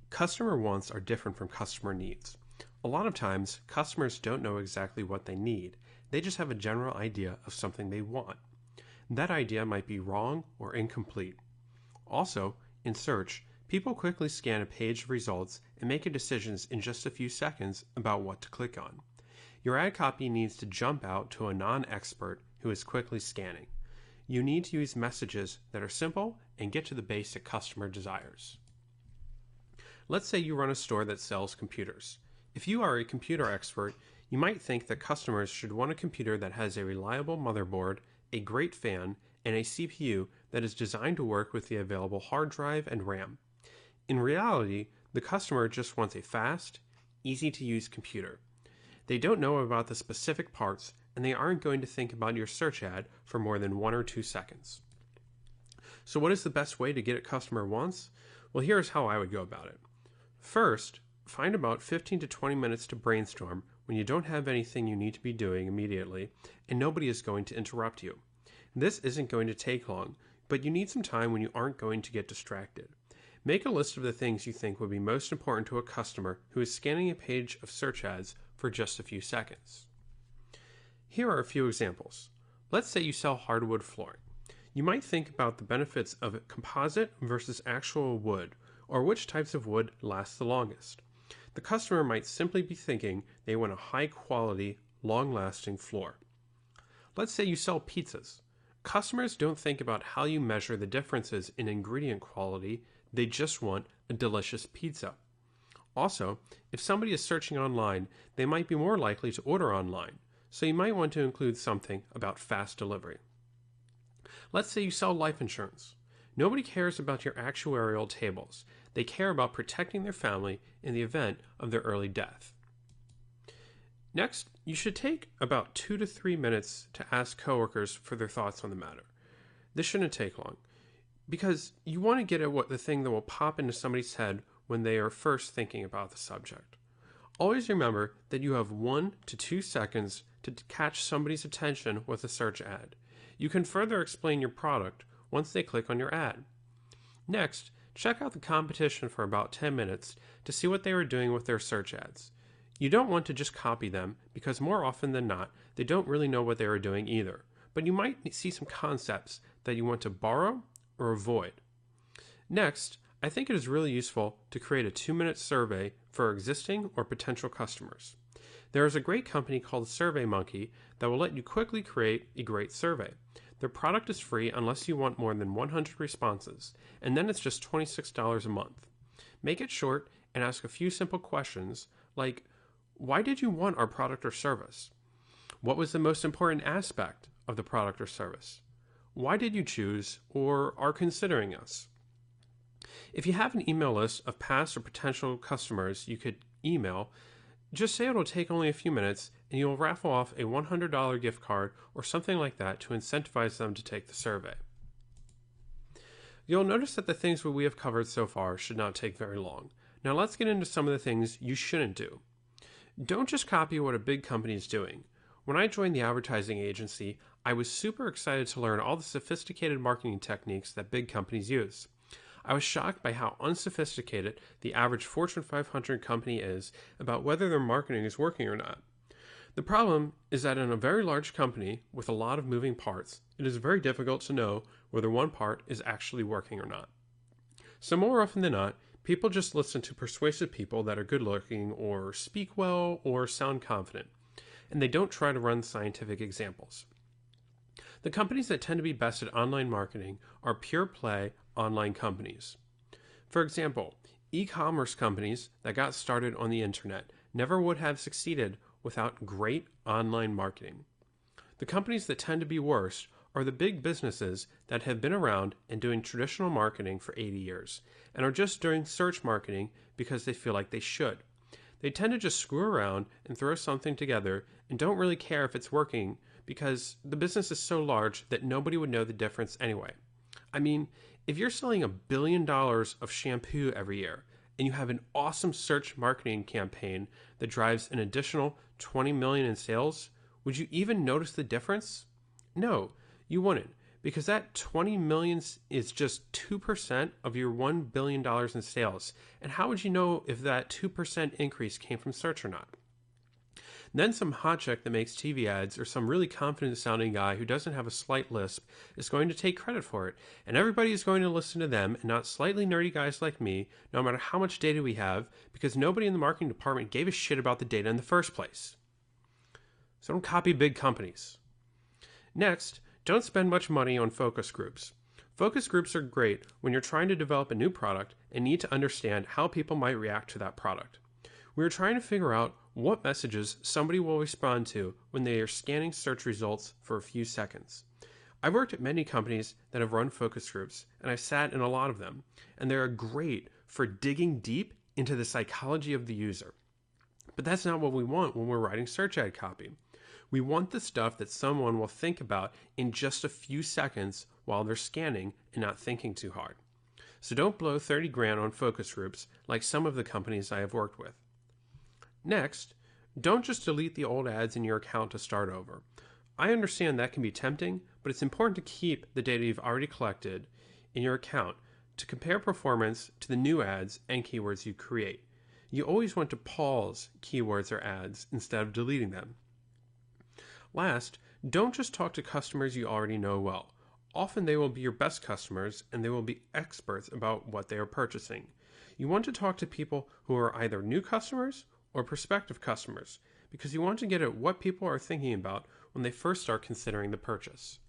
Customer wants are different from customer needs. A lot of times, customers don't know exactly what they need. They just have a general idea of something they want. That idea might be wrong or incomplete. Also, in search, people quickly scan a page of results and make decisions in just a few seconds about what to click on. Your ad copy needs to jump out to a non-expert who is quickly scanning. You need to use messages that are simple and get to the basic customer desires. Let's say you run a store that sells computers. If you are a computer expert, you might think that customers should want a computer that has a reliable motherboard, a great fan, and a CPU that is designed to work with the available hard drive and RAM. In reality, the customer just wants a fast, easy-to-use computer. They don't know about the specific parts, and they aren't going to think about your search ad for more than 1 or 2 seconds. So what is the best way to get a customer wants? Well, here's how I would go about it. First, find about 15 to 20 minutes to brainstorm when you don't have anything you need to be doing immediately and nobody is going to interrupt you. This isn't going to take long, but you need some time when you aren't going to get distracted. Make a list of the things you think would be most important to a customer who is scanning a page of search ads for just a few seconds. Here are a few examples. Let's say you sell hardwood flooring. You might think about the benefits of composite versus actual wood, or which types of wood last the longest. The customer might simply be thinking they want a high-quality, long-lasting floor. Let's say you sell pizzas. Customers don't think about how you measure the differences in ingredient quality, they just want a delicious pizza. Also, if somebody is searching online, they might be more likely to order online, so you might want to include something about fast delivery. Let's say you sell life insurance. Nobody cares about your actuarial tables. They care about protecting their family in the event of their early death. Next, you should take about 2 to 3 minutes to ask coworkers for their thoughts on the matter. This shouldn't take long, because you want to get at what the thing that will pop into somebody's head when they are first thinking about the subject. Always remember that you have 1 to 2 seconds to catch somebody's attention with a search ad. You can further explain your product once they click on your ad. Next, check out the competition for about 10 minutes to see what they are doing with their search ads. You don't want to just copy them because more often than not, they don't really know what they are doing either, but you might see some concepts that you want to borrow or avoid. Next, I think it is really useful to create a 2-minute survey for existing or potential customers. There is a great company called SurveyMonkey that will let you quickly create a great survey. Their product is free unless you want more than 100 responses, and then it's just $26 a month. Make it short and ask a few simple questions like, why did you want our product or service? What was the most important aspect of the product or service? Why did you choose or are considering us? If you have an email list of past or potential customers you could email, just say it'll take only a few minutes and you'll raffle off a $100 gift card or something like that to incentivize them to take the survey. You'll notice that the things that we have covered so far should not take very long. Now let's get into some of the things you shouldn't do. Don't just copy what a big company is doing. When I joined the advertising agency, I was super excited to learn all the sophisticated marketing techniques that big companies use. I was shocked by how unsophisticated the average Fortune 500 company is about whether their marketing is working or not. The problem is that in a very large company with a lot of moving parts, it is very difficult to know whether one part is actually working or not. So more often than not, people just listen to persuasive people that are good looking or speak well or sound confident, and they don't try to run scientific examples. The companies that tend to be best at online marketing are pure play online companies. For example, e-commerce companies that got started on the internet never would have succeeded without great online marketing. The companies that tend to be worse are the big businesses that have been around and doing traditional marketing for 80 years and are just doing search marketing because they feel like they should. They tend to just screw around and throw something together and don't really care if it's working because the business is so large that nobody would know the difference anyway. I mean, if you're selling $1 billion of shampoo every year and you have an awesome search marketing campaign that drives an additional $20 million in sales, would you even notice the difference? No, you wouldn't, because that 20 million is just 2% of your $1 billion in sales. And how would you know if that 2% increase came from search or not? Then some hotchick that makes TV ads or some really confident sounding guy who doesn't have a slight lisp is going to take credit for it. And everybody is going to listen to them and not slightly nerdy guys like me, no matter how much data we have, because nobody in the marketing department gave a shit about the data in the first place. So don't copy big companies. Next, don't spend much money on focus groups. Focus groups are great when you're trying to develop a new product and need to understand how people might react to that product. We are trying to figure out what messages somebody will respond to when they are scanning search results for a few seconds. I've worked at many companies that have run focus groups, and I've sat in a lot of them, and they are great for digging deep into the psychology of the user. But that's not what we want when we're writing search ad copy. We want the stuff that someone will think about in just a few seconds while they're scanning and not thinking too hard. So don't blow 30 grand on focus groups like some of the companies I have worked with. Next, don't just delete the old ads in your account to start over. I understand that can be tempting, but it's important to keep the data you've already collected in your account to compare performance to the new ads and keywords you create. You always want to pause keywords or ads instead of deleting them. Last, don't just talk to customers you already know well. Often they will be your best customers and they will be experts about what they are purchasing. You want to talk to people who are either new customers or prospective customers because you want to get at what people are thinking about when they first start considering the purchase.